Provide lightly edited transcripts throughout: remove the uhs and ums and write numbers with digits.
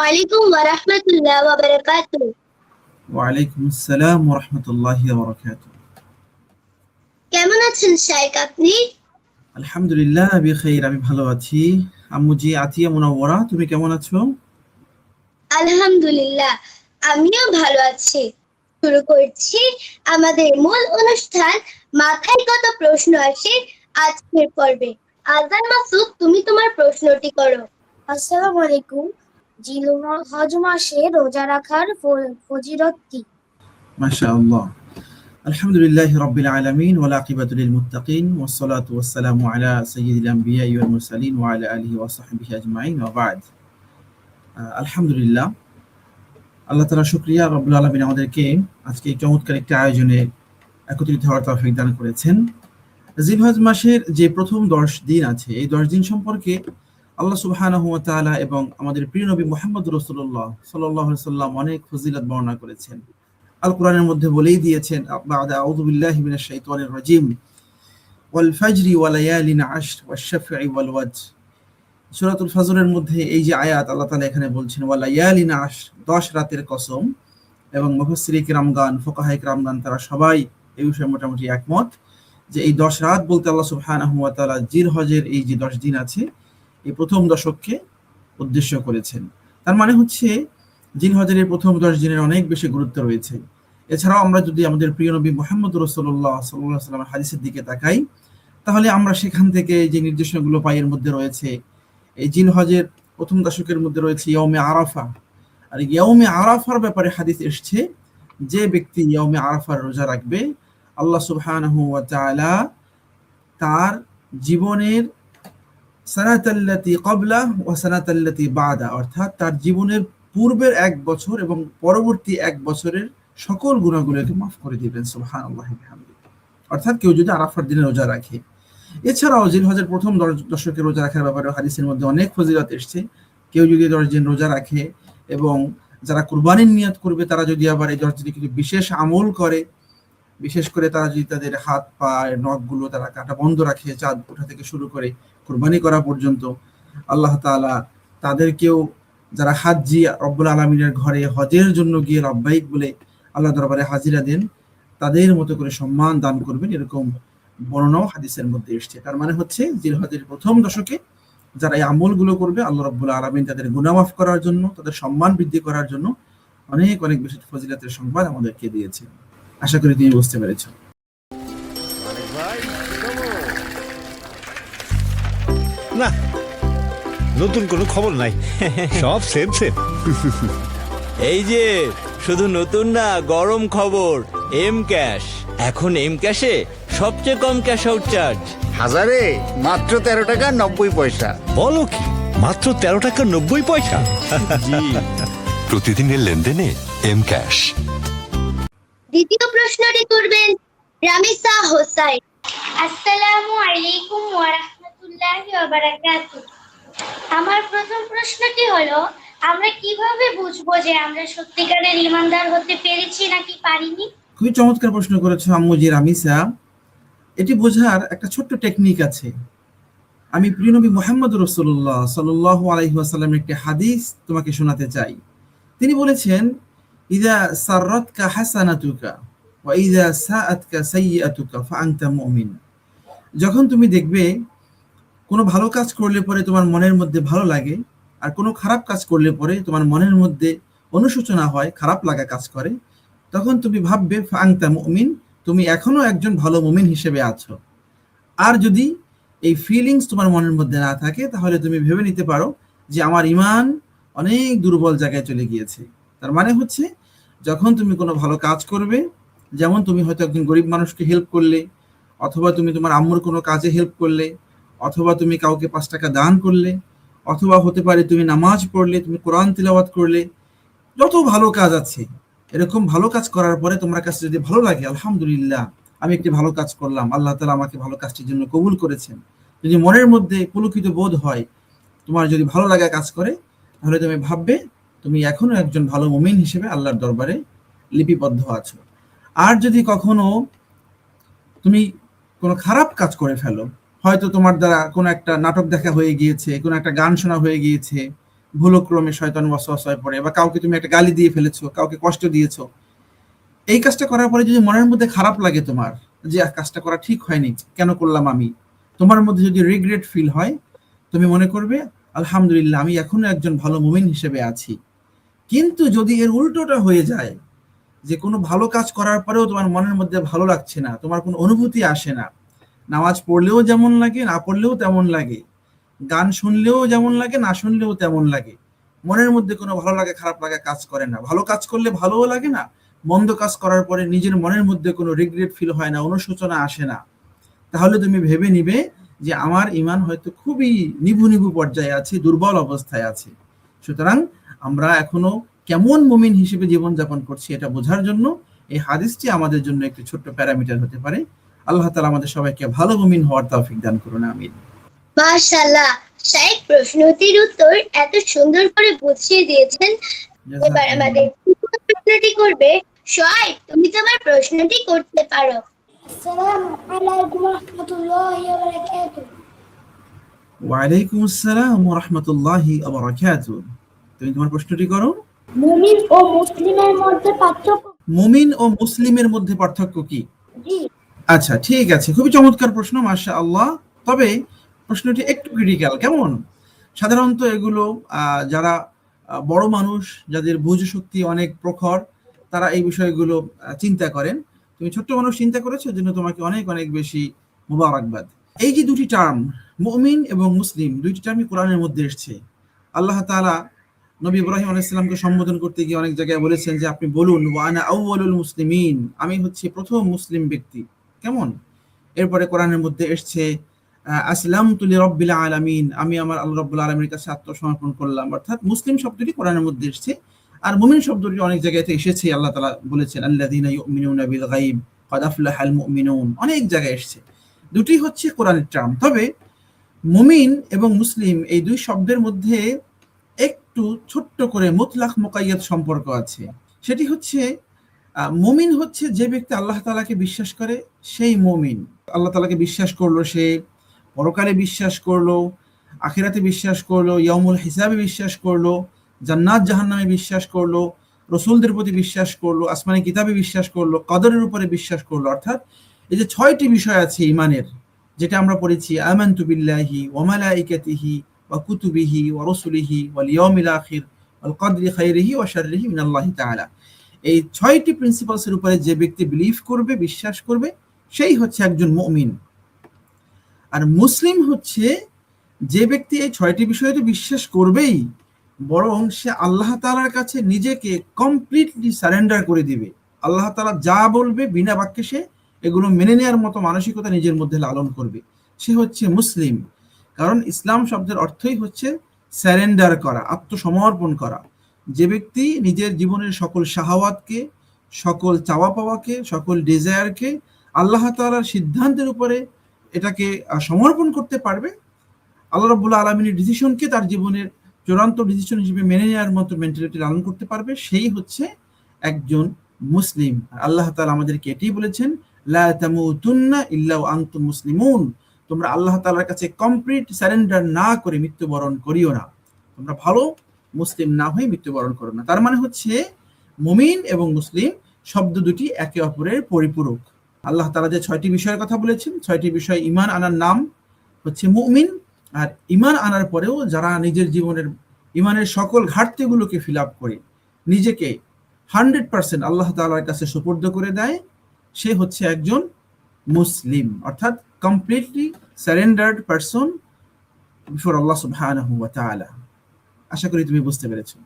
আলাইকুম ওয়া রাহমাতুল্লাহি ওয়া বারাকাতুহু। ওয়ালাইকুম আসসালাম ওয়া রাহমাতুল্লাহি ওয়া বারাকাতুহু। কেমন আছেন শাইখ আপনি? আলহামদুলিল্লাহ বিখাইর, আমি ভালো আছি। আম্মুজি আতিয়া মুনাওয়ারা, তুমি কেমন আছো? আলহামদুলিল্লাহ, আমিও ভালো আছি। শুরু করছি আমাদের মূল অনুষ্ঠান মাথায় কত প্রশ্ন আসে আজকের পর্বে। আজান মাসুদ, তুমি তোমার প্রশ্নটি করো। আসসালামু আলাইকুম। হজ মাসে রোজা রাখার ফজিলত কি? মাশাআল্লাহ। আলহামদুলিল্লাহি রাব্বিল আলামিন ওয়াল আকিবাতু লিল মুত্তাকিন ওয়াস সালাতু ওয়াস সালামু আলা সাইয়্যিদিল আমবিয়াই ওয়াল মুরসালিন ওয়া আলা আলিহি ওয়া সাহবিহি আজমাইন ওয়া বা'দ। আলহামদুলিল্লাহ, আল্লাহ তাআলা শুকরিয়া, রব্বুল আলামিন আমাদেরকে আজকে এই চমৎকার একটি আয়োজনে একত্রিত হওয়ার তৌফিক দান করেছেন। জিলহজ মাসের যে প্রথম 10 দিন আছে, এই 10 দিন সম্পর্কে আল্লাহ সুবহানাহু ওয়া তাআলা এবং আমাদের প্রিয় নবী মুহাম্মদ রাসূলুল্লাহ সাল্লাল্লাহু আলাইহি ওয়াসাল্লাম অনেক ফজিলত বর্ণনা করেছেন। আল কোরআনের মধ্যে বলেই দিয়েছেন, বা'দা আউযু বিল্লাহি মিনাশ শাইতানির রাজীম, ওয়াল ফাজরি ওয়া লায়ালিন আশর ওয়াশ শাফঈ ওয়াল ওয়াতর। সূরাতুল ফজরের মধ্যে এই যে আয়াত, আল্লাহ তাআলা এখানে বলছেন ওয়া লায়ালিন আশর, 10 রাতের কসম। এবং মুফাসসিরে কিরামগণ, ফুকাহায়ে কিরামগণ, তারা সবাই এই বিষয়ে মোটামুটি একমত যে এই 10 রাত বলতে আল্লাহ সুবহানাহু ওয়া তাআলা জিলহজের এই যে 10 দিন আছে, এই প্রথম দশককে উদ্দেশ্য করেছেন। তার মানে হচ্ছে জিলহজের এই প্রথম 10 দিনের অনেক বেশি গুরুত্ব রয়েছে। এছাড়াও আমরা যদি আমাদের প্রিয় নবী মুহাম্মদ রাসূলুল্লাহ সাল্লাল্লাহু আলাইহি ওয়াসাল্লামের হাদিসের দিকে তাকাই, তাহলে আমরা সেখান থেকে যে নির্দেশনাগুলো পাই এর মধ্যে রয়েছে এই জিলহজের প্রথম দশকের মধ্যে রয়েছে ইয়াউমে আরাফা। আর ইয়াউমে আরাফার ব্যাপারে হাদিস এসেছে, যে ব্যক্তি ইয়াউমে আরাফার রোজা রাখবে, আল্লাহ সুবহানাহু ওয়া তাআলা তার জীবনের সানাতাল্লাতি ক্বাবলা ওয়া সানাতাল্লাতি বাদা, অর্থাৎ তার জীবনের পূর্বের 1 বছর এবং পরবর্তী 1 বছরের সকল গুনাহগুলোকে মাফ করে দিবেন। সুবহানাল্লাহি ওয়া বিহামদিহি। অর্থাৎ কেউ যদি আরাফার দিনে রোজা রাখে। এছাড়াও জিলহজের প্রথম দশকে রোজা রাখার ব্যাপারে হাদিসের মধ্যে অনেক ফজিলত এসেছে। কেউ যদি 10 দিন রোজা রাখে এবং যারা কুরবানির নিয়ত করবে, তারা যদি আবার এই 10 দিনে কিছু বিশেষ আমল করে, বিশেষ করে তারা যদি তাদের হাত পা নখগুলো তারা কাটা বন্ধ রাখে, চাঁদ ওঠা থেকে শুরু করে কুরবানি করা পর্যন্ত, আল্লাহ তাআলা তাদেরকেও, যারা হাজ্জি রব্বুল আলামিনের ঘরে হজের জন্য গিয়ে লব্বাইক বলে আল্লাহ দরবারে হাজিরা দেন, তাদের মতো করে সম্মান দান করবেন, এরকম বর্ণনাও হাদিসের মধ্যে এসেছে। তার মানে হচ্ছে জিলহজের প্রথম দশকে যারা এই আমলগুলো করবে, আল্লাহ রাব্বুল আলামিন তাদের গুনাহ মাফ করার জন্য, তাদের সম্মান বৃদ্ধি করার জন্য অনেক অনেক বেশি ফজিলতের সংবাদ আমাদেরকে দিয়েছে। আশা করি তুমি বুঝতে পেরেছো। না, নতুন কোনো খবর নাই, সব সেম সেম। এই যে শুধু নতুন না, গরম খবর, এম ক্যাশ। এখন এম ক্যাশে সবচেয়ে কম ক্যাশ আউট চার্জ। হাজারে মাত্র 13 টাকা 90 পয়সা। বলো কি, মাত্র 13 টাকা 90 পয়সা? জি, প্রতিদিনের লেনদেনে এম ক্যাশ। দ্বিতীয় প্রশ্নটি করবেন রামিসা হোসাইন। আসসালামু আলাইকুম ওয়া রাহমাতুল্লাহি ওয়া বারাকাতুহু। আমার প্রথম প্রশ্নটি হলো, আমরা কিভাবে বুঝবো যে আমরা সত্যিকারের ঈমানদার হতে পেরেছি নাকি পারিনি? খুবই চমৎকার প্রশ্ন করেছো আম্মুজি রামিসা। এটি বোঝার একটা ছোট্ট টেকনিক আছে। আমি প্রিয় নবী মুহাম্মদ রাসূলুল্লাহ সাল্লাল্লাহু আলাইহি ওয়াসাল্লামের একটি হাদিস তোমাকে শোনাতে চাই। তিনি বলেছেন, ইযা সাররাতকা হাসানাতুকা ওয়া ইযা সাআতকা সাইয়্যাতুকা ফাআনতা মুমিন। যখন তুমি দেখবে কোনো ভালো কাজ করলে পরে তোমার মনের মধ্যে ভালো লাগে, আর কোনো খারাপ কাজ করলে পরে তোমার মনের মধ্যে অনুশোচনা হয়, খারাপ লাগা কাজ করে, তখন তুমি ভাববে ফাআনতা মুমিন, তুমি এখনো একজন ভালো মুমিন হিসেবে আছো। আর যদি এই ফিলিংস তোমার মনের মধ্যে না থাকে, তাহলে তুমি ভেবে নিতে পারো যে আমার ঈমান অনেক দুর্বল জায়গায় চলে গিয়েছে। তার মানে হচ্ছে, যখন তুমি কোনো ভালো কাজ করবে, যেমন তুমি হয়তো একজন গরিব মানুষকে হেল্প করলে, অথবা তুমি তোমার আম্মুর কোনো কাজে হেল্প করলে, অথবা তুমি কাউকে 5 টাকা দান করলে, অথবা হতে পারে তুমি নামাজ পড়লে, তুমি কোরআন তিলাওয়াত করলে, যত ভালো কাজ আছে, এরকম ভালো কাজ করার পরে তোমার কাছে যদি ভালো লাগে, আলহামদুলিল্লাহ আমি একটি ভালো কাজ করলাম, আল্লাহ তাআলা আমাকে ভালো কাজটির জন্য কবুল করেছেন, যদি মনের মধ্যে পুলকিত বোধ হয়, তোমার যদি ভালো লাগা কাজ করে, তাহলে তুমি ভাববে তুমি এখনো একজন ভালো মুমিন হিসেবে আল্লাহর দরবারে লিপিবদ্ধ আছো। আর যদি কখনো তুমি কোনো খারাপ কাজ করে ফেলো, হয়তো তোমার দ্বারা কোনো একটা নাটক দেখা হয়ে গিয়েছে, কোনো একটা গান শোনা হয়ে গিয়েছে, ভুলক্রমে শয়তান ওয়াসওয়াসায় পড়ে, বা কাউকে তুমি একটা গালি দিয়ে ফেলেছো, কাউকে কষ্ট দিয়েছো, এই কাজটা করার পরে যদি মনের মধ্যে খারাপ লাগে তোমার, যে কাজটা করা ঠিক হয়নি, কেন করলাম আমি, তোমার মধ্যে যদি রিগ্রেট ফিল হয়, তুমি মনে করবে আলহামদুলিল্লাহ আমি এখনো একজন ভালো মুমিন হিসেবে আছি। কিন্তু যদি এর উল্টোটা হয়ে যায়, যে কোনো ভালো কাজ করার পরেও তোমার মনের মধ্যে ভালো লাগছে না, তোমার কোনো অনুভূতি আসে না, নামাজ পড়লেও যেমন লাগে না পড়লেও তেমন লাগে, গান শুনলেও যেমন লাগে না শুনলেও তেমন লাগে, মনের মধ্যে কোনো ভালো লাগা খারাপ লাগা কাজ করে না, ভালো কাজ করলে ভালোও লাগে না, মন্দ কাজ করার পরে নিজের মনের মধ্যে কোনো রিগ্রেট ফিল হয় না, অনুশোচনা আসে না, তাহলে তুমি ভেবে নিবে যে আমার ঈমান হয়তো খুবই নিভু নিভু পর্যায়ে আছে, দুর্বল অবস্থায় আছে। সুতরাং আমরা এখনো কেমন মুমিন হিসেবে জীবনযাপন করছি এটা বোঝার জন্য এই হাদিসটি আমাদের জন্য একটি ছোট্ট প্যারামিটার হতে পারে। আল্লাহ তাআলা আমাদের সবাইকে ভালো মুমিন হওয়ার তৌফিক দান করুন, আমিন। মাশাআল্লাহ, শাইখ প্রশ্নটির উত্তর এত সুন্দর করে বুঝিয়ে দিয়েছেন। এবার আমাদের প্রশ্নটি করবে শাইখ, তুমি তোমার প্রশ্নটি করতে পারো। আসসালামু আলাইকুম ওয়া রাহমাতুল্লাহি ওয়া বারাকাতুহু। ওয়ালাইকুম আসসালাম ওয়া রাহমাতুল্লাহি ওয়া বারাকাতুহু। তুমি তোমার প্রশ্নটি করো। মুমিন ও মুসলিমের মধ্যে পার্থক্য মুমিন ও মুসলিমের মধ্যে পার্থক্য কি? জি। আচ্ছা, ঠিক আছে, খুবই চমৎকার প্রশ্ন, মাশাআল্লাহ। তবে প্রশ্নটি একটু ক্রিটিক্যাল। কেমন? সাধারণত এগুলো যারা বড় মানুষ, যাদের বুঝ শক্তি অনেক প্রখর, তারা এই বিষয়গুলো চিন্তা করেন। তুমি ছোট্ট মানুষ চিন্তা করেছো, জন্য তোমাকে অনেক অনেক বেশি মুবারকবাদ। এই যে দুটি টার্ম মুমিন এবং মুসলিম, দুইটি টার্মই কোরআনের মধ্যে এসেছে। আল্লাহ তাআলা নবী ইব্রাহিম আলাইহিস সালামকে সম্বোধন করতে গিয়ে অনেক জায়গায় বলেছেন যে আপনি বলুন ওয়া আনা আউয়ালুল মুসলিমিন, আমি হচ্ছি প্রথম মুসলিম ব্যক্তি। কেমন? এরপরে কোরআনের মধ্যে এসছে আসলামতু লিরাব্বিল আলামিন, আমি আমার আল্লাহ রাব্বুল আলামিনের কাছে আত্মসমর্পণ করলাম। অর্থাৎ মুসলিম শব্দটি কোরআনের মধ্যে এসেছে। আর মুমিন শব্দটি অনেক জায়গাতে এসেছে। আল্লাহ তাআলা বলেছেন আল্লাযীনা ইউমিনুনা বিল গায়ব ক্বাদ আফলাহাল মুমিনুন, অনেক জায়গায় এসেছে। দুটি হচ্ছে কোরআনের টার্ম। তবে মুমিন এবং মুসলিম এই দুই শব্দের মধ্যে একটু ছোট্ট করে মুতলাক মুকাইয়াদ সম্পর্ক আছে। সেটি হচ্ছে মুমিন হচ্ছে যে ব্যক্তি আল্লাহ তাআলাকে বিশ্বাস করে সেই মুমিন। আল্লাহ তাআলাকে বিশ্বাস করলো, সে পরকালে বিশ্বাস করলো, আখিরাতে বিশ্বাস করলো, ইয়াউমুল হিসাবে বিশ্বাস করলো, জান্নাত জাহান্নামে বিশ্বাস করলো, রাসূলদের প্রতি বিশ্বাস করলো, আসমানি কিতাবে বিশ্বাস করলো, কদরের উপরে বিশ্বাস করলো। অর্থাৎ এই যে 6টি বিষয় আছে ঈমানের, যেটা আমরা পড়েছি আমানতু বিল্লাহি ওয়া মালাইকাতিহি ওয়া কুতুবিহি ওয়া রাসূলিহি ওয়াল ইয়াউমিল আখির ওয়াল কদরি খাইরিহি ওয়া শাররিহি মিনাল্লাহি তাআলা। এই 6টি প্রিন্সিপালসের উপরে যে ব্যক্তি বিলিভ করবে, বিশ্বাস করবে, সেই হচ্ছে একজন মুমিন। আর মুসলিম হচ্ছে যে ব্যক্তি এই 6টি বিষয়ে তো বিশ্বাস করবেই, বরং সে আল্লাহ তাআলার কাছে নিজেকে কমপ্লিটলি সারেন্ডার করে দিবে। আল্লাহ তাআলা যা বলবে বিনা বাক্যে সে এগুলো মেনে নেওয়ার মতো মানসিকতা নিজের মধ্যে লালন করবে, সে হচ্ছে মুসলিম। কারণ ইসলাম শব্দের অর্থই হচ্ছে সারেন্ডার করা, আত্মসমর্পণ করা। যে ব্যক্তি নিজের জীবনের সকল শাহাওয়াতকে, সকল চাওয়া পাওয়াকে, সকল ডিজায়ারকে আল্লাহ তাআলার সিদ্ধান্তের উপরে এটাকে সমর্পণ করতে পারবে, আল্লাহ রাব্বুল আলামিনের ডিসিশনকে তার জীবনের চূড়ান্ত ডিসিশন হিসেবে মেনে নেওয়ার মতো মেন্টালিটি লালন করতে পারবে, সেই হচ্ছে একজন মুসলিম। আল্লাহ তাআলা আমাদেরকে এটাই বলেছেন লা তামুতুন্না ইল্লা ওয়া আনতুম মুসলিমুন, তোমরা আল্লাহ তাআলার কাছে কমপ্লিট সারেন্ডার না করে মৃত্যুবরণ করিও না, তোমরা ভালো মুসলিম না হয়ে মৃত্যুবরণ করো না। তার মানে হচ্ছে মুমিন এবং মুসলিম শব্দ দুটি একে অপরের পরিপূরক। আল্লাহ তাআলা যে 6টি বিষয়ের কথা বলেছেন, 6টি বিষয় ঈমান আনার নাম হচ্ছে মুমিন। আর ঈমান আনার পরেও যারা নিজের জীবনের ঈমানের সকল ঘাটতিগুলোকে ফিল আপ করে নিজেকে 100% আল্লাহ তাআলার কাছে সুপর্দ করে দেয়, সে হচ্ছে একজন মুসলিম, অর্থাৎ কমপ্লিটলি সারেন্ডার্ড পারসন বিফোর আল্লাহ সুবহানাহু ওয়া তাআলা। আশা করি তুমি বুঝতে পেরেছো।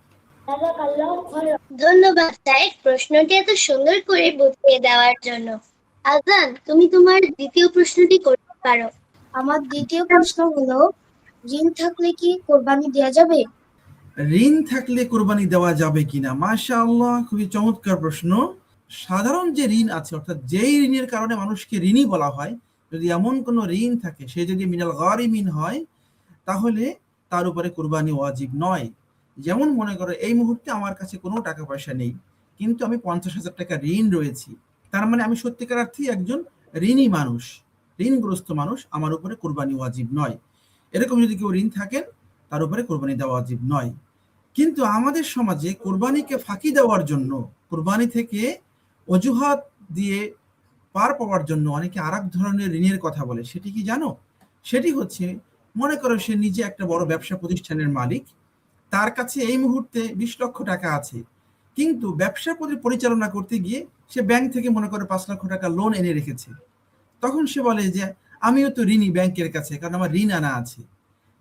ধন্যবাদ শাইখ প্রশ্নটি এত সুন্দর করে বুঝিয়ে দেওয়ার জন্য। আজান, তুমি তোমার দ্বিতীয় প্রশ্নটি করতে পারো। আমার দ্বিতীয় প্রশ্ন হলো, ঋণ থাকলে কি কোরবানি দেওয়া যাবে? ঋণ থাকলে কোরবানি দেওয়া যাবে কিনা? মাশাআল্লাহ, খুবই চমৎকার প্রশ্ন। সাধারণ যে ঋণ আছে, অর্থাৎ যেই ঋণের কারণে মানুষকে ঋণী বলা হয়, যদি এমন কোনো ঋণ থাকে সে যদি মিনাল গারিমিন হয়, তাহলে তার উপরে কোরবানি ওয়াজিব নয়। যেমন মনে করো এই মুহূর্তে আমার কাছে কোনো টাকা পয়সা নেই, কিন্তু আমি 50,000 টাকা ঋণ রয়েছি, তার মানে আমি সত্যিকার অর্থেই একজন ঋণী মানুষ, ঋণগ্রস্ত মানুষ, আমার উপরে কোরবানি ওয়াজিব নয়। এরকম যদি কেউ ঋণ থাকেন, তার উপরে কোরবানি দেওয়া ওয়াজিব নয়। কিন্তু আমাদের সমাজে কোরবানিকে ফাঁকি দেওয়ার জন্য, কোরবানি থেকে অজুহাত দিয়ে পার পাওয়ার জন্য অনেকে আরেক ধরনের ঋণের কথা বলে। সেটি কি জানো? সেটি হচ্ছে, মনে করো সে নিজে একটা বড় ব্যবসা প্রতিষ্ঠানের মালিক, তার কাছে এই মুহূর্তে 20 লক্ষ টাকা আছে, কিন্তু ব্যবসা পরিচালনা করতে গিয়ে সে ব্যাংক থেকে মনে করে 5 লক্ষ টাকা লোন এনে রেখেছে। তখন সে বলে যে আমিও তো ঋণী ব্যাংকের কাছে, কারণ আমার ঋণ আনা আছে।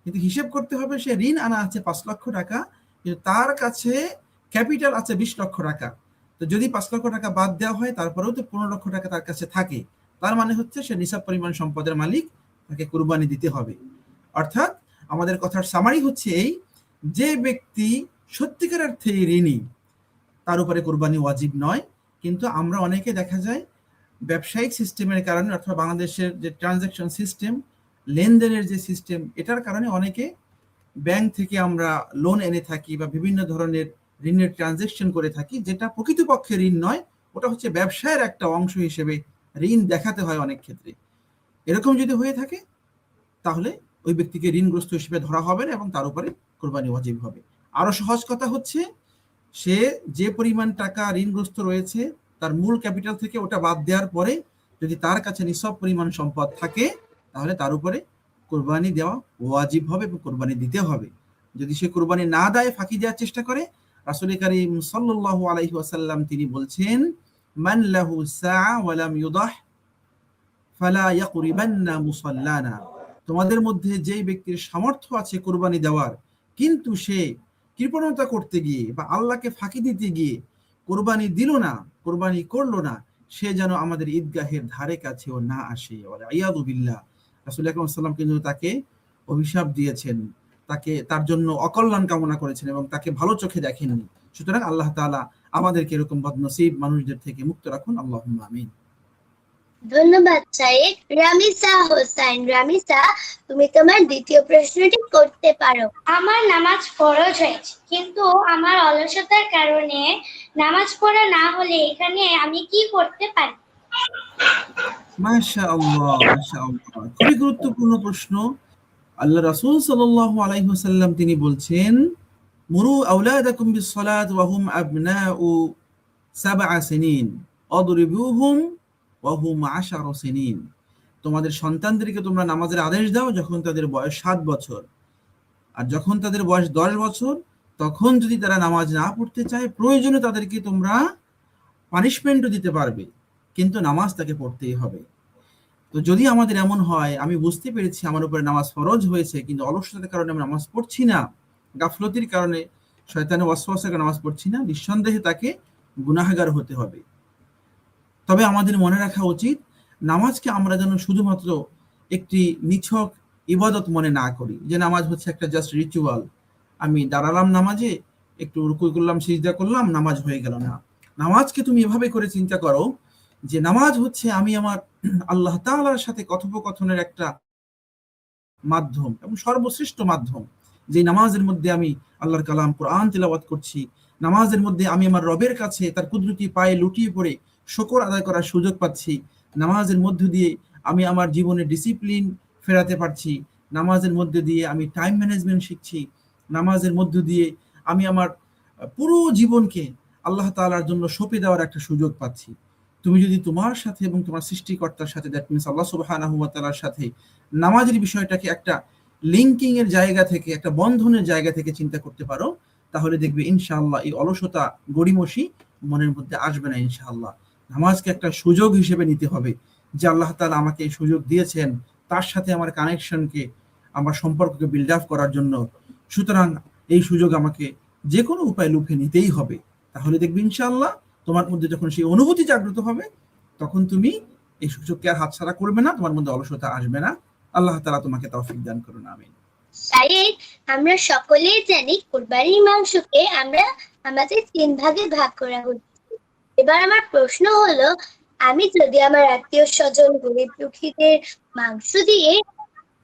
কিন্তু হিসেব করতে হবে, সে ঋণ আনা আছে 5 লক্ষ টাকা, কিন্তু তার কাছে ক্যাপিটাল আছে 20 লক্ষ টাকা। তো যদি 5 লক্ষ টাকা বাদ দেওয়া হয়, তারপরেও তো 15 লক্ষ টাকা তার কাছে থাকে। তার মানে হচ্ছে সে নিসাব পরিমাণ সম্পদের মালিক, তাকে কুরবানি দিতে হবে। অর্থাৎ আমাদের কথার সামারি হচ্ছে এই, যে ব্যক্তি সত্যিকার অর্থে ঋণী তার উপরে কুরবানি ওয়াজিব নয়। কিন্তু আমরা অনেকে দেখা যায় ব্যবসায়িক সিস্টেমের কারণে, অর্থাৎ বাংলাদেশের যে ট্রানজাকশন সিস্টেম, লেনদেনের যে সিস্টেম, এটার কারণে অনেকে ব্যাংক থেকে আমরা লোন এনে থাকি বা বিভিন্ন ধরনের ঋণের ট্রানজাকশন করে থাকি, যেটা প্রকৃতপক্ষে ঋণ নয়, ওটা হচ্ছে ব্যবসায়ের একটা অংশ হিসেবে ঋণ দেখাতে হয় অনেক ক্ষেত্রে। এরকম যদি হয়ে থাকে, তাহলে ওই ব্যক্তিকে ঋণগ্রস্ত হিসেবে ধরা হবে না এবং তার উপরে কোরবানি ওয়াজিব হবে। আরো সহজ কথা হচ্ছে, সে যে পরিমাণ টাকা ঋণগ্রস্ত রয়েছে তার মূল ক্যাপিটাল থেকে ওটা বাদ দেওয়ার পরে যদি তার কাছে নিসব পরিমাণ সম্পদ থাকে, তাহলে তার উপরে কোরবানি দেওয়া ওয়াজিব হবে এবং কোরবানি দিতে হবে। যদি সে কোরবানি না দেয়, ফাঁকি দেওয়ার চেষ্টা করে, রাসূল কারীম সাল্লাল্লাহু আলাইহি ওয়াসাল্লাম তিনি বলছেন, মান লাহু সাআ ওয়া লাম ইউদাহ ফালা ইয়াকরিবান্না মুসাল্লানা। তোমাদের মধ্যে যেই ব্যক্তির সামর্থ্য আছে কোরবানি দেওয়ার, কিন্তু সে কৃপণতা করতে গিয়ে বা আল্লাহকে ফাঁকি দিতে গিয়ে কোরবানি দিল না, কোরবানি করলো না, সে যেন আমাদের ঈদগাহের ধারে কাছেও না আসে। ইয়াদু বিল্লাহ। রাসূল আকরাম সাল্লাল্লাহু আলাইহি ওয়াসাল্লাম কিন্তু তাকে অভিশাপ দিয়েছেন, তাকে তার জন্য অকল্যাণ কামনা করেছেন এবং তাকে ভালো চোখে দেখেননি। সুতরাং আল্লাহ তাআলা আমাদেরকে এরকম বদনসিব মানুষদের থেকে মুক্ত রাখুন, আল্লাহুম্মা আমিন। ধন্যবাদ সাইদ। রামিসা হোসেন, রামিসা, তুমি তোমার দ্বিতীয় প্রশ্নটি করতে পারো। আমার নামাজ ফরজ হয়েছে, কিন্তু আমার অলসতার কারণে নামাজ পড়া না হলে এখানে আমি কি করতে পারি? মাশাআল্লাহ, মাশাআল্লাহ, খুবই গুরুত্বপূর্ণ প্রশ্ন। আল্লাহ রাসূল সাল্লাল্লাহু আলাইহি ওয়াসাল্লাম তিনি বলছেন, মুরু আওলাদাকুম বিস-সালাত ওয়া হুম আবনাউ 7 সিনিন আদরিবুহুম ওয়া হুম 10 সিনিন। তোমাদের সন্তানদেরকে তোমরা নামাজের আদেশ দাও যখন তাদের বয়স 7 বছর, আর যখন তাদের বয়স 10 বছর, তখন যদি তারা নামাজ না পড়তে চায়, প্রয়োজনে তাদেরকে তোমরা পানিশমেন্টও দিতে পারবে, কিন্তু নামাজ তাকে পড়তেই হবে। তো যদি আমাদের এমন হয়, আমি বুঝতে পেরেছি আমার উপরে নামাজ ফরজ হয়েছে, কিন্তু অলসতার কারণে আমি নামাজ পড়ছি না, গাফলতির কারণে, শয়তানের ওয়াসওয়াসার কারণে নামাজ পড়ছি না, নিঃসন্দেহে তাকে গুনাহগার হতে হবে। তবে আমাদের মনে রাখা উচিত, নামাজকে আমরা যেন শুধুমাত্র একটি নিছক ইবাদত মনে না করি, যে নামাজ হচ্ছে একটা জাস্ট রিচুয়াল, আমি দাঁড়ালাম নামাজে, একটু রুকু করলাম, সিজদা করলাম, নামাজ হয়ে গেল না। নামাজকে তুমি এভাবে করে চিন্তা করো যে নামাজ হচ্ছে আমি আমার আল্লাহ তাআলার সাথে কথোপকথনের একটা মাধ্যম এবং সর্বশ্রেষ্ঠ মাধ্যম। যে নামাজের মধ্যে আমি আল্লাহর কালাম কোরআন তিলাওয়াত করছি, নামাজের মধ্যে আমি আমার রবের কাছে তার কুদরতি পায়ে লুটিয়ে পড়ে শুকর আদায় করার সুযোগ পাচ্ছি, নামাজের মধ্য দিয়ে আমি আমার জীবনে ডিসিপ্লিন ফেরাতে পারছি, নামাজের মধ্যে দিয়ে আমি টাইম ম্যানেজমেন্ট শিখছি, নামাজের মধ্য দিয়ে আমি আমার পুরো জীবনকে আল্লাহ তাআলার জন্য সঁপে দেওয়ার একটা সুযোগ পাচ্ছি। তুমি যদি তোমার সাথে এবং তোমার সৃষ্টিকর্তার সাথে, দ্যাট মিনস আল্লাহ সুবহানাহু ওয়া তাআলার সাথে নামাজের বিষয়টাকে একটা লিঙ্কিং এর জায়গা থেকে, একটা বন্ধনের জায়গা থেকে চিন্তা করতে পারো, তাহলে দেখবে ইনশাআল্লাহ এই অলসতা, গড়িমসি মনের মধ্যে আসবে না ইনশাআল্লাহ। নামাজকে একটা সুযোগ হিসেবে নিতে হবে, যে আল্লাহ তাআলা আমাকে এই সুযোগ দিয়েছেন তার সাথে আমার কানেকশনকে, আমার সম্পর্ককে বিল্ড আপ করার জন্য। সুতরাং এই সুযোগ আমাকে যে কোনো উপায়ে লুফে নিতেই হবে। তাহলে দেখবে ইনশাআল্লাহ তোমার মধ্যে যখন সেই অনুভূতি জাগ্রত হবে, তখন তুমি এই সুযোগকে আর হাতছাড়া করবে না, তোমার মধ্যে অলসতা আসবে না। আল্লাহ তাআলা তোমাকে তৌফিক দান করুন, আমিন। সাইদ, আমরা সকলেই জানি কুরবানির মাংসকে আমরা আমাদের 3 ভাগে ভাগ করা হচ্ছে। এবার আমার প্রশ্ন হলো, আমি যদি আমার আত্মীয় স্বজন, গরিব দুঃখীদের মাংস দিয়ে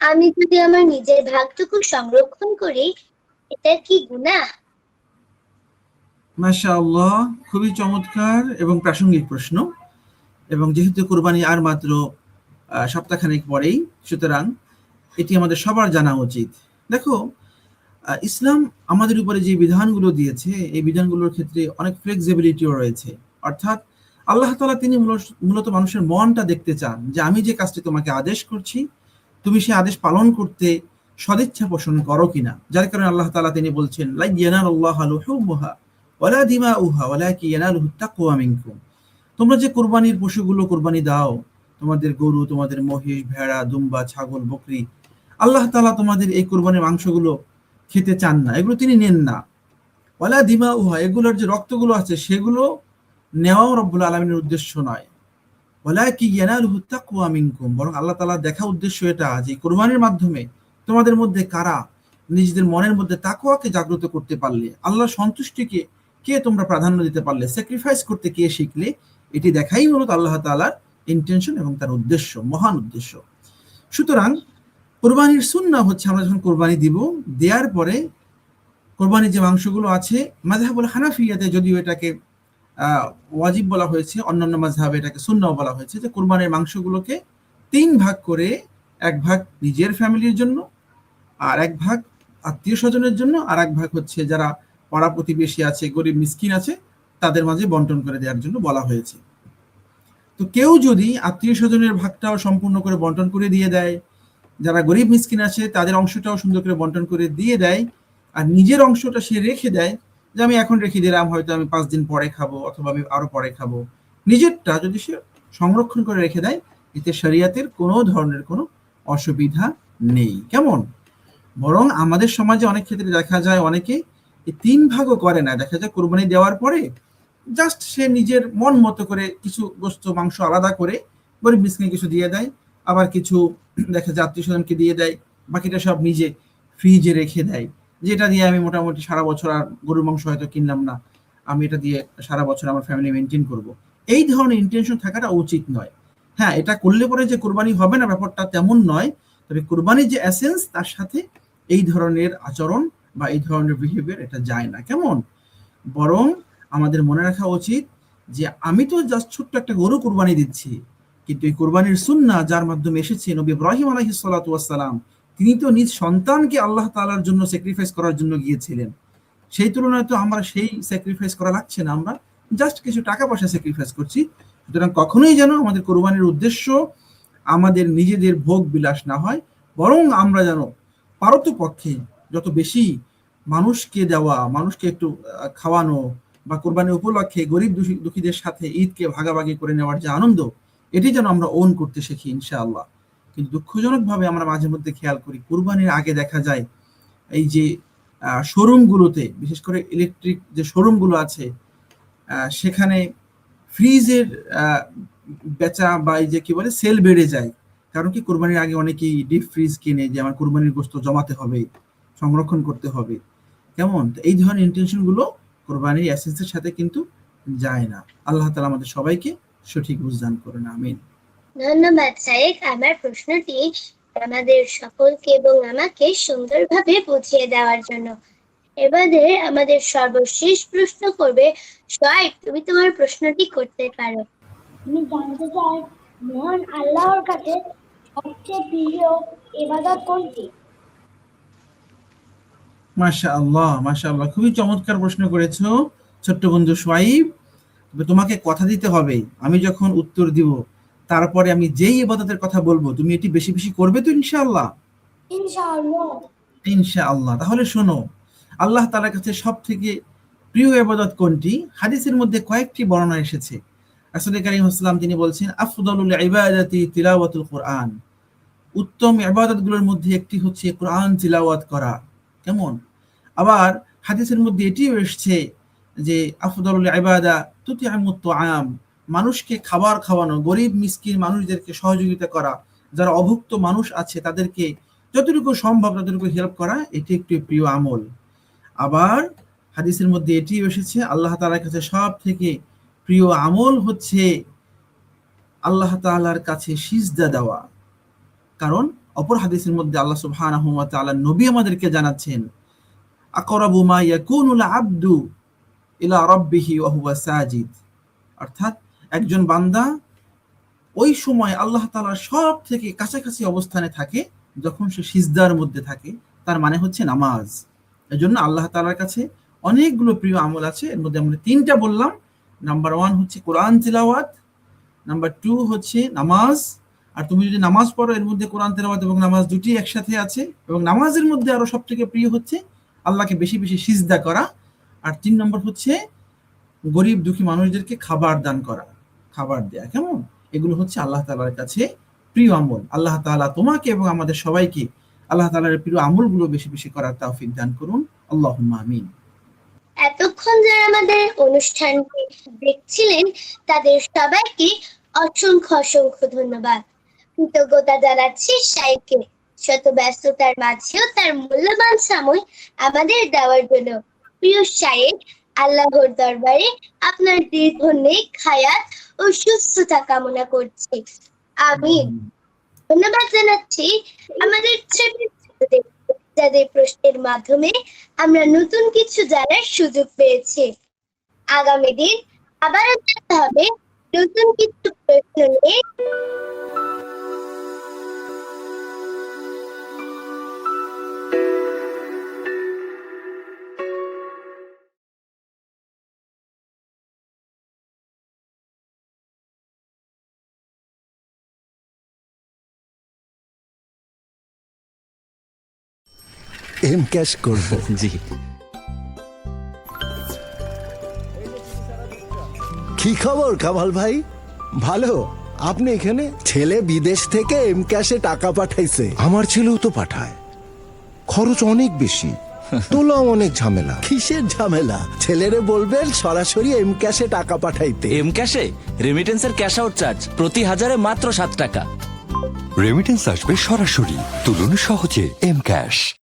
আমি যদি আমার নিজের ভাগটুকু সংরক্ষণ করি, এটা কি গুনাহ? মাশাআল্লাহ, খুবই চমৎকার এবং প্রাসঙ্গিক প্রশ্ন। এবং যেহেতু কুরবানি আর মাত্র সপ্তাহখানেক পরেই, সুতরাং এটি আমাদের সবার জানা উচিত। দেখো, ইসলাম আমাদের উপরে যে বিধানগুলো দিয়েছে এই বিধানগুলোর ক্ষেত্রে অনেক ফ্লেক্সিবিলিটিও রয়েছে। অর্থাৎ আল্লাহ তাআলা তিনি মূলত মানুষের মনটা দেখতে চান যে আমি যে কাজটি তোমাকে আদেশ করছি তুমি সেই আদেশ পালন করতে সদিচ্ছা পোষণ করো কিনা। যার কারণে আল্লাহ তাআলা তিনি বলছেন লা ইয়ানালুল্লাহা লুহুমুহা ওয়ালা দিমাউহা ওয়ালাকিন ইয়ানালুহুত তাকওয়া মিনকুম। তোমরা যে কুরবানির পশুগুলো কুরবানি দাও, তোমাদের গরু, তোমাদের মহিষ, ভেড়া, দুম্বা, ছাগল, বকরি, আল্লাহ তাআলা তোমাদের এই কুরবানির মাংসগুলো খেতে চান না, এগুলো তিনি নেন না। ওয়ালা দিমাউহা, এগুলোর যে রক্তগুলো আছে সেগুলো নেওয়াও রব্বুল আলামিনের উদ্দেশ্য নয়। ওয়ালাকিন ইয়ানালুহুত তাকওয়া মিনকুম, বরং আল্লাহ তাআলার দেখা উদ্দেশ্য এটা যে কুরবানির মাধ্যমে তোমাদের মধ্যে কারা নিজেদের মনের মধ্যে তাকওয়াকে জাগ্রত করতে পারলে, আল্লাহর সন্তুষ্টিকে কে তোমরা প্রাধান্য দিতে পারলে, স্যাক্রিফাইস করতে কে শিখলে, এটি দেখাই মূলত আল্লাহ তাআলার ইন্টেনশন এবং তার উদ্দেশ্য, মহান উদ্দেশ্য। সুতরাং কোরবানির সুন্নাহ হচ্ছে আমরা যখন কোরবানি দিব, দেওয়ার পরে কোরবানির যে মাংসগুলো আছে, মাযহাবুল হানাফিয়াতে যদিও এটাকে ওয়াজিব বলা হয়েছে, অন্যান্য মাযহাবে এটাকে সুন্নাহ বলা হয়েছে, যে কোরবানির মাংসগুলোকে 3 ভাগ করে, 1 ভাগ নিজের ফ্যামিলির জন্য, আর 1 ভাগ আত্মীয় স্বজনের জন্য, আর 1 ভাগ হচ্ছে যারা পাড়া প্রতিবেশী আছে, গরিব মিসকিন আছে, তাদের মাঝে বন্টন করে দেওয়ার জন্য বলা হয়েছে। তো কেউ যদি আত্মীয় স্বজনের ভাগটাও সম্পূর্ণ করে বন্টন করে দিয়ে দেয়, যারা গরিব মিসকিন আছে তাদের অংশটাও সুন্দর করে বন্টন করে দিয়ে দেয়, আর নিজের অংশটা সে রেখে দেয়, যে আমি এখন রেখে দিলাম, হয়তো আমি 5 দিন পরে খাবো, অথবা আমি আরো পরে খাবো, নিজেরটা যদি সে সংরক্ষণ করে রেখে দেয়, এতে শরিয়াতের কোনো ধরনের কোনো অসুবিধা নেই। কেমন? বরং আমাদের সমাজে অনেক ক্ষেত্রে দেখা যায় অনেকে এই 3 ভাগও করে না, দেখা যায় কোরবানি দেওয়ার পরে জাস্ট সে নিজের মন মতো করে কিছু গোস্ত মাংস আলাদা করে গরিব মিসকিনকে কিছু দিয়ে দেয়, আবার কিছু দেখা যায় আত্মীয় স্বজনকে দিয়ে দেয়, বাকিটা সব নিজে ফ্রিজে রেখে দেয়, যেটা দিয়ে আমি মোটামুটি সারা বছর আর গরুর মাংস হয়তো কিনলাম না, আমি এটা দিয়ে সারা বছর আমার ফ্যামিলি মেনটেন করব। এই ধরনের ইন্টেনশন থাকাটা উচিত নয়। হ্যাঁ, এটা করলে পরে যে কোরবানি হবে না ব্যাপারটা তেমন নয়, তবে কোরবানির যে এসেন্স তার সাথে এই ধরনের আচরণ বা এই ধরনের বিহেভিয়ার এটা যায় না। কেমন? বরং আমাদের মনে রাখা উচিত যে আমি তো জাস্ট ছোট্ট একটা গরু কুরবানি দিচ্ছি, কিন্তু এই কুরবানির সুন্নাহ যার মাধ্যমে এসেছে, নবী ইব্রাহিম আলাইহিস সালাতু ওয়াস সালাম, তিনি তো নিজ সন্তানকে আল্লাহ তাআলার জন্য স্যাক্রিফাইস করার জন্য গিয়েছিলেন। সেই তুলনায় তো আমরা সেই স্যাক্রিফাইস করা লাগছে না, আমরা জাস্ট কিছু টাকা পয়সা স্যাক্রিফাইস করছি। সুতরাং কখনোই যেন আমাদের কোরবানির উদ্দেশ্য আমাদের নিজেদের ভোগ বিলাস না হয়, বরং আমরা যেন পারতপক্ষে যত বেশি মানুষকে দেওয়া, মানুষকে একটু খাওয়ানো, বা কোরবানি উপলক্ষে গরিব দুঃখীদের সাথে ঈদকে ভাগাভাগি করে নেওয়ার যে আনন্দ, এটি যেন আমরা ওন করতে শিখি ইনশাআল্লাহ। কিন্তু দুঃখজনকভাবে আমরা মাঝে মধ্যে খেয়াল করি, কুরবানির আগে দেখা যায় এই যে শোরুমগুলোতে, বিশেষ করে ইলেকট্রিক যে শোরুমগুলো আছে, সেখানে ফ্রিজের বেচা বা এই যে কি বলে সেল বেড়ে যায়। কারণ কি, কোরবানির আগে অনেকেই ডিপ ফ্রিজ কিনে, যে আমার কোরবানির গোশত জমাতে হবে, সংরক্ষণ করতে হবে। কেমন? এই ধরনের ইন্টেনশন গুলো কোরবানির এসেন্সের সাথে কিন্তু যায় না। আল্লাহ তাআলা আমাদের সবাইকে সঠিক বুঝদান করুন, আমিন। ধন্যবাদ সাইক, আমার প্রশ্নটি আমাদের সকলকে এবং আমাকে সুন্দরভাবে বুঝিয়ে দেওয়ার জন্য। এবারে আমাদের সর্বশেষ প্রশ্ন করবে সোহাইব, তুমি তোমার প্রশ্নটি করতে পারো। আমি জানতে চাই, মহান আল্লাহর কাছে সবচেয়ে প্রিয় ইবাদত কোনটি? মাশাআল্লাহ, মাশাআল্লাহ, খুবই চমৎকার প্রশ্ন করেছো ছোট্ট বন্ধু সোহাইব। তবে তোমাকে কথা দিতে হবে, আমি যখন উত্তর দিব তারপরে আমি যেই ইবাদতের কথা বলবো তুমি এটি বেশি বেশি করবে তো ইনশাআল্লাহ? ইনশাআল্লাহ। ইনশাআল্লাহ। তাহলে শোনো, আল্লাহ তাআলার কাছে সবথেকে প্রিয় ইবাদত কোনটি? হাদিসের মধ্যে কয়েকটি বর্ণনা এসেছে। রাসূল কারীম সাল্লাল্লাহু আলাইহি ওয়াসাল্লাম তিনি বলছেন, আফদালুল ইবাদাতি তিলাওয়াতুল কুরআন, উত্তম ইবাদতগুলোর মধ্যে একটি হচ্ছে কুরআন তিলাওয়াত করা। কেমন? আবার হাদিসের মধ্যে এটিও এসেছে যে আফদালুল ইবাদা তুতিআমুত তুআম, মানুষকে খাবার খাওয়ানো, গরিব মিসকিন মানুষদেরকে সহযোগিতা করা, যারা অভুক্ত মানুষ আছে তাদেরকে যতটুকু সম্ভব ততটুকু হেল্প করা, এটি একটি প্রিয় আমল। আবার হাদিসের মধ্যে এটিও এসেছে, আল্লাহ তাআলার কাছে সব থেকে প্রিয় আমল হচ্ছে আল্লাহ তাআলার কাছে সিজদা দেওয়া। কারণ অপর হাদিসের মধ্যে আল্লাহ সুবহানাহু ওয়া তাআলা নবী আমাদেরকে জানাচ্ছেন, আকরাবু মা ইয়াকুনুল আবদু ইলা রাব্বিহি ওয়া হুয়া সাজিদ, অর্থাৎ একজন বান্দা ওই সময় আল্লাহ তাআলার সব থেকে কাছাকাছি অবস্থানে থাকে যখন সে সিজদার মধ্যে থাকে। তার মানে হচ্ছে নামাজ। এজন্য আল্লাহ তাআলার কাছে অনেকগুলো প্রিয় আমল আছে, এর মধ্যে আমরা 3টা বললাম। নাম্বার 1 হচ্ছে কোরআন তিলাওয়াত, নাম্বার 2 হচ্ছে নামাজ। আর তুমি যদি নামাজ পড়ো, এর মধ্যে কোরআন তিলাওয়াত এবং নামাজ দুটি একসাথে আছে। এবং নামাজের মধ্যে আরো সবথেকে প্রিয় হচ্ছে আল্লাহকে বেশি বেশি সিজদা করা। আর 3 নম্বর হচ্ছে গরিব দুঃখী মানুষদেরকে খাবার দান করা, খাবার দেয়া। কেমন? এগুলো হচ্ছে আল্লাহ তাআলার কাছে প্রিয় আমল। আল্লাহ তাআলা তোমাকে এবং আমাদের সবাইকে আল্লাহ তাআলার প্রিয় আমলগুলো বেশি বেশি করার তৌফিক দান করুন। আল্লাহুম্মা আমিন। এতক্ষণ যারা আমাদের অনুষ্ঠানটি দেখছিলেন তাদের সবাইকে অসংখ্য অসংখ্য ধন্যবাদ। কৃতজ্ঞতা জানাচ্ছি শাইখকে শত ব্যস্ততার মাঝেও তার মূল্যবান সময় আমাদের দেওয়ার জন্য। প্রিয় শাইখ, আল্লাহর দরবারে আপনার দীর্ঘ নেক হায়াত ও সুস্থতা কামনা করছি। আমিন। ধন্যবাদ জানাচ্ছি আমাদের ছোটদের, যাদের প্রশ্নের মাধ্যমে আমরা নতুন কিছু জানার সুযোগ পেয়েছি। আগামী দিন আবারও দেখা হবে নতুন কিছু প্রশ্ন নিয়ে। এম ক্যাশ করব। জি। কি খবর কামাল ভাই? ভালো। আপনি এখানে? ছেলে বিদেশ থেকে এম ক্যাশে টাকা পাঠাইছে। আমার ছেলেও তো পাঠায়, খরচ অনেক বেশি, তোলা অনেক ঝামেলা। কিসের ঝামেলা? ছেলেরে বলবেন সরাসরি এম ক্যাশে টাকা পাঠাইতে। এম ক্যাশে রেমিটেন্সের ক্যাশ আউট চার্জ প্রতি 1000-এ মাত্র 7 টাকা। রেমিটেন্স আসবে সরাসরি, তুলুন সহজে এম ক্যাশ।